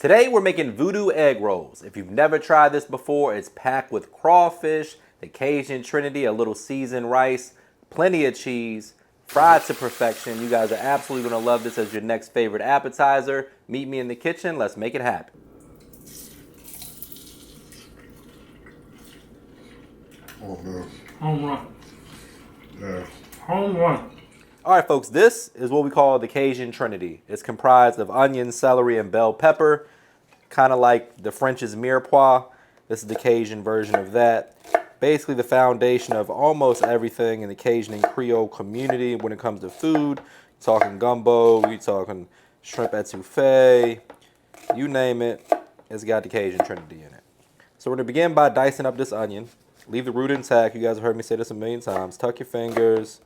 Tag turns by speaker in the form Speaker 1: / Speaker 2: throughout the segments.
Speaker 1: Today we're making Voodoo egg rolls. If you've never tried this before, it's packed with crawfish, the Cajun Trinity, a little seasoned rice, plenty of cheese, fried to perfection. You guys are absolutely going to love this as your next favorite appetizer. Meet me in the kitchen. Let's make it happen.
Speaker 2: Oh, no.
Speaker 3: Home run.
Speaker 2: Yeah.
Speaker 3: Home run.
Speaker 1: All right, folks, this is what we call the Cajun Trinity. It's comprised of onion, celery, and bell pepper, kind of like the French's mirepoix. This is the Cajun version of that. Basically the foundation of almost everything in the Cajun and Creole community when it comes to food. You're talking gumbo, you're talking shrimp etouffee, you name it, it's got the Cajun Trinity in it. So we're going to begin by dicing up this onion. Leave the root intact. You guys have heard me say this a million times. Tuck your fingers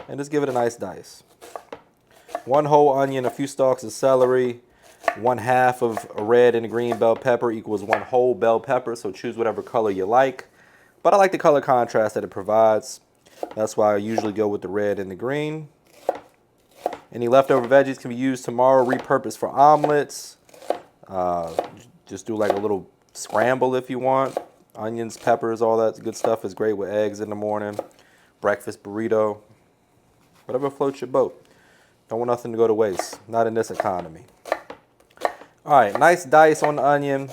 Speaker 1: and just give it a nice dice. One whole onion, a few stalks of celery, 1/2 of a red and a green bell pepper equals one whole bell pepper, so choose whatever color you like. But I like the color contrast that it provides. That's why I usually go with the red and the green. Any leftover veggies can be used tomorrow, repurposed for omelets. Just do like a little scramble if you want. Onions, peppers, all that good stuff is great with eggs in the morning. Breakfast burrito. Whatever floats your boat. Don't want nothing to go to waste. Not in this economy. All right, nice dice on the onion.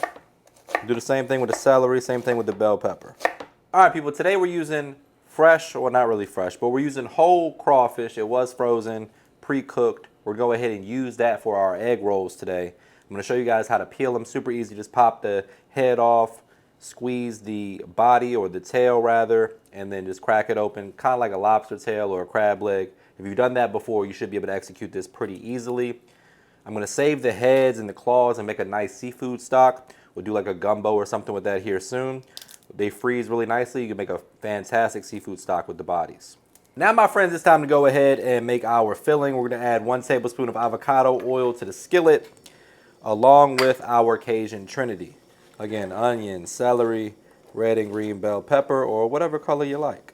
Speaker 1: Do the same thing with the celery, same thing with the bell pepper. All right, people, today we're using fresh, or not really fresh, but we're using whole crawfish. It was frozen, pre-cooked. We're going to go ahead and use that for our egg rolls today. I'm going to show you guys how to peel them. Super easy. Just pop the head off, squeeze the body, or the tail rather, and then just crack it open, kind of like a lobster tail or a crab leg. If you've done that before, you should be able to execute this pretty easily. I'm going to save the heads and the claws and make a nice seafood stock. We'll do like a gumbo or something with that here soon. They freeze really nicely. You can make a fantastic seafood stock with the bodies. Now, my friends, it's time to go ahead and make our filling. We're going to add 1 tablespoon of avocado oil to the skillet, along with our Cajun Trinity. Again, onion, celery, red and green bell pepper, or whatever color you like.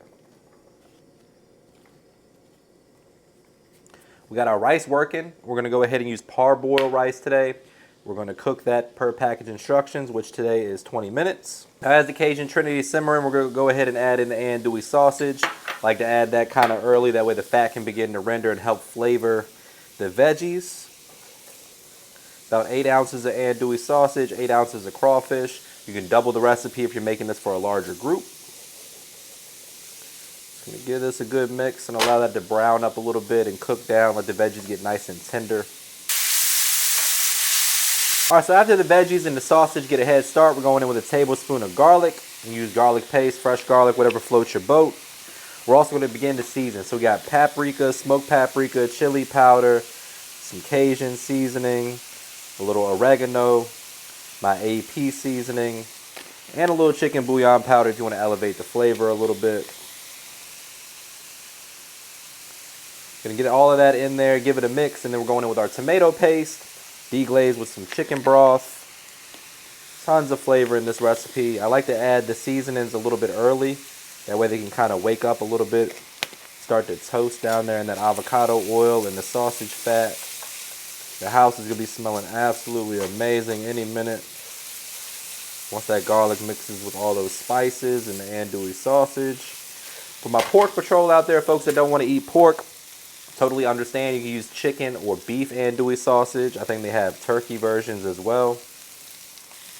Speaker 1: We got our rice working. We're going to go ahead and use parboiled rice today. We're going to cook that per package instructions, which today is 20 minutes. As the Cajun Trinity is simmering, we're going to go ahead and add in the andouille sausage. I like to add that kind of early, that way the fat can begin to render and help flavor the veggies. About 8 ounces of andouille sausage, 8 ounces of crawfish. You can double the recipe if you're making this for a larger group. Just gonna give this a good mix and allow that to brown up a little bit and cook down, let the veggies get nice and tender. All right, so after the veggies and the sausage get a head start, we're going in with a tablespoon of garlic. You use garlic paste, fresh garlic, whatever floats your boat. We're also going to begin to season. So we got paprika, smoked paprika, chili powder, some Cajun seasoning, a little oregano, my AP seasoning, and a little chicken bouillon powder if you want to elevate the flavor a little bit. Gonna get all of that in there, give it a mix, and then we're going in with our tomato paste, deglaze with some chicken broth. Tons of flavor in this recipe. I like to add the seasonings a little bit early. That way they can kind of wake up a little bit, start to toast down there in that avocado oil and the sausage fat. The house is going to be smelling absolutely amazing any minute. Once that garlic mixes with all those spices and the andouille sausage. For my pork patrol out there, folks that don't want to eat pork, totally understand. You can use chicken or beef andouille sausage. I think they have turkey versions as well.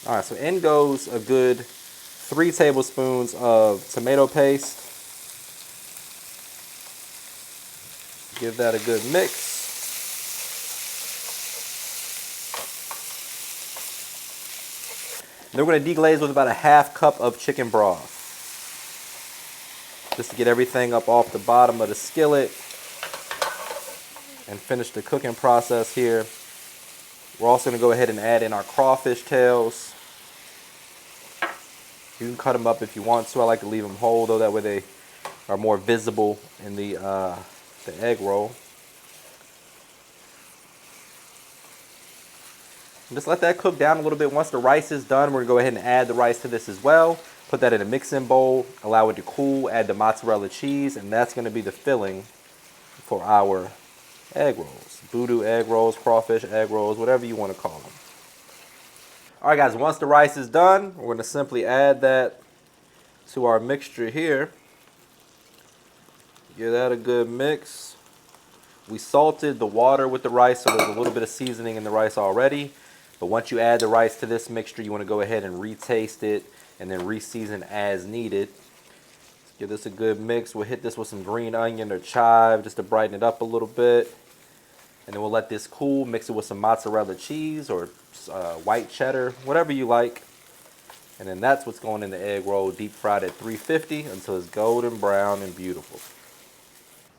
Speaker 1: All right, so in goes a good 3 tablespoons of tomato paste. Give that a good mix. Then we're going to deglaze with about a 1/2 cup of chicken broth. Just to get everything up off the bottom of the skillet and finish the cooking process here. We're also going to go ahead and add in our crawfish tails. You can cut them up if you want to. I like to leave them whole, though, that way they are more visible in the egg roll. And just let that cook down a little bit. Once the rice is done, we're going to go ahead and add the rice to this as well. Put that in a mixing bowl, allow it to cool, add the mozzarella cheese, and that's going to be the filling for our egg rolls. Voodoo egg rolls, crawfish egg rolls, whatever you want to call them. All right, guys, once the rice is done, we're going to simply add that to our mixture here. Give that a good mix. We salted the water with the rice, so there's a little bit of seasoning in the rice already. But once you add the rice to this mixture, you want to go ahead and retaste it and then re-season as needed. Give this a good mix. We'll hit this with some green onion or chive just to brighten it up a little bit. And then we'll let this cool, mix it with some mozzarella cheese or white cheddar, whatever you like. And then that's what's going in the egg roll, deep fried at 350 until it's golden brown and beautiful.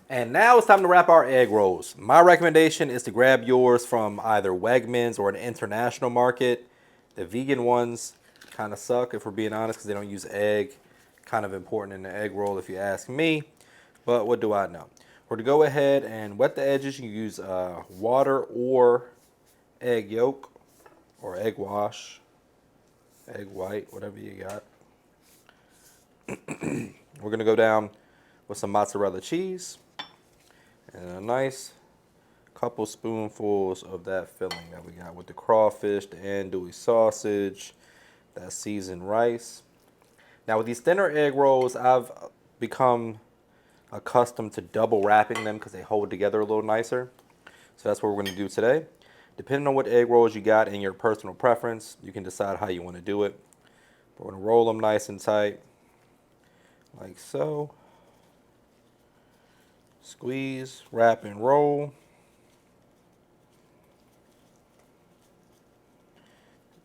Speaker 1: And now it's time to wrap our egg rolls. My recommendation is to grab yours from either Wegmans or an international market. The vegan ones kind of suck, if we're being honest, because they don't use egg. Kind of important in the egg roll if you ask me, but what do I know? We're to go ahead and wet the edges. You can use water or egg yolk or egg wash, egg white, whatever you got. We're going to go down with some mozzarella cheese and a nice couple spoonfuls of that filling that we got with the crawfish, the andouille sausage, that seasoned rice. Now with these thinner egg rolls, I've become accustomed to double wrapping them because they hold together a little nicer. So that's what we're going to do today. Depending on what egg rolls you got and your personal preference, you can decide how you want to do it. But we're going to roll them nice and tight, like so. Squeeze, wrap, and roll.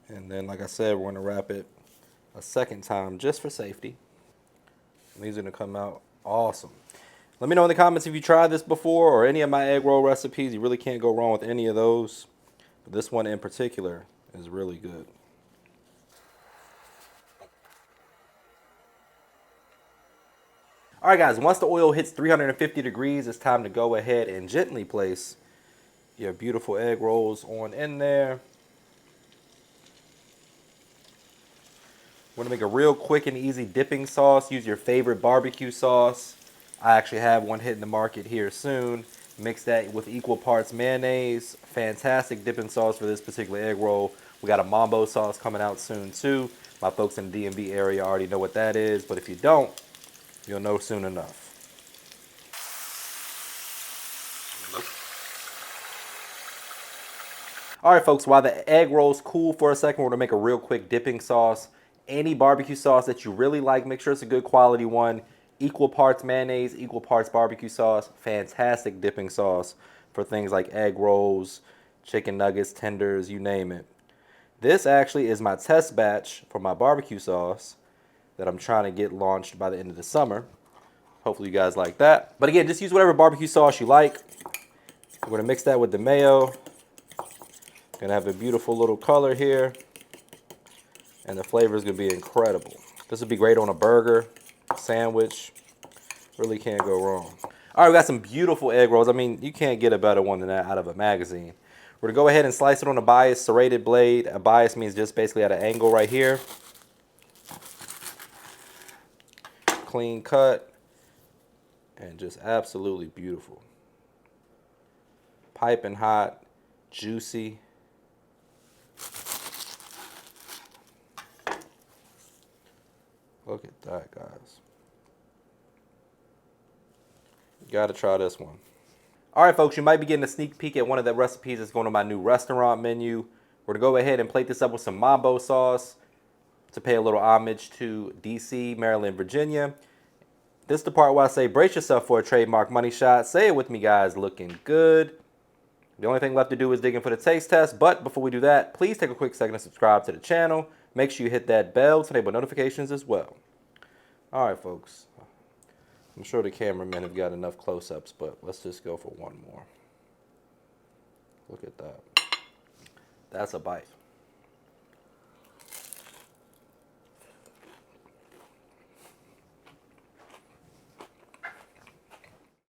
Speaker 1: And then, like I said, we're going to wrap it a second time just for safety. And these are going to come out awesome. Let me know in the comments if you tried this before or any of my egg roll recipes. You really can't go wrong with any of those. But this one in particular is really good. All right, guys, once the oil hits 350 degrees, it's time to go ahead and gently place your beautiful egg rolls on in there. We're gonna make a real quick and easy dipping sauce. Use your favorite barbecue sauce. I actually have one hitting the market here soon. Mix that with equal parts mayonnaise. Fantastic dipping sauce for this particular egg roll. We got a mambo sauce coming out soon too. My folks in the DMV area already know what that is, but if you don't, you'll know soon enough. All right, folks, while the egg rolls cool for a second, we're gonna make a real quick dipping sauce. Any barbecue sauce that you really like, make sure it's a good quality one. Equal parts mayonnaise, equal parts barbecue sauce. Fantastic dipping sauce for things like egg rolls, chicken nuggets, tenders, you name it. This actually is my test batch for my barbecue sauce that I'm trying to get launched by the end of the summer. Hopefully you guys like that. But again, just use whatever barbecue sauce you like. We're gonna mix that with the mayo. Gonna have a beautiful little color here. And the flavor is gonna be incredible. This would be great on a burger, sandwich. Really can't go wrong. All right, we got some beautiful egg rolls. I mean, you can't get a better one than that out of a magazine. We're gonna go ahead and slice it on a bias serrated blade. A bias means just basically at an angle right here. Clean cut and just absolutely beautiful. Piping hot, juicy. Look at that, guys. You gotta try this one. All right, folks, you might be getting a sneak peek at one of the recipes that's going on my new restaurant menu. We're gonna go ahead and plate this up with some mambo sauce to pay a little homage to DC, Maryland, Virginia. This is the part where I say brace yourself for a trademark money shot. Say it with me, guys. Looking good. The only thing left to do is dig in for the taste test. But before we do that, please take a quick second to subscribe to the channel. Make sure you hit that bell to enable notifications as well. All right, folks. I'm sure the cameramen have got enough close-ups, but let's just go for one more. Look at that. That's a bite.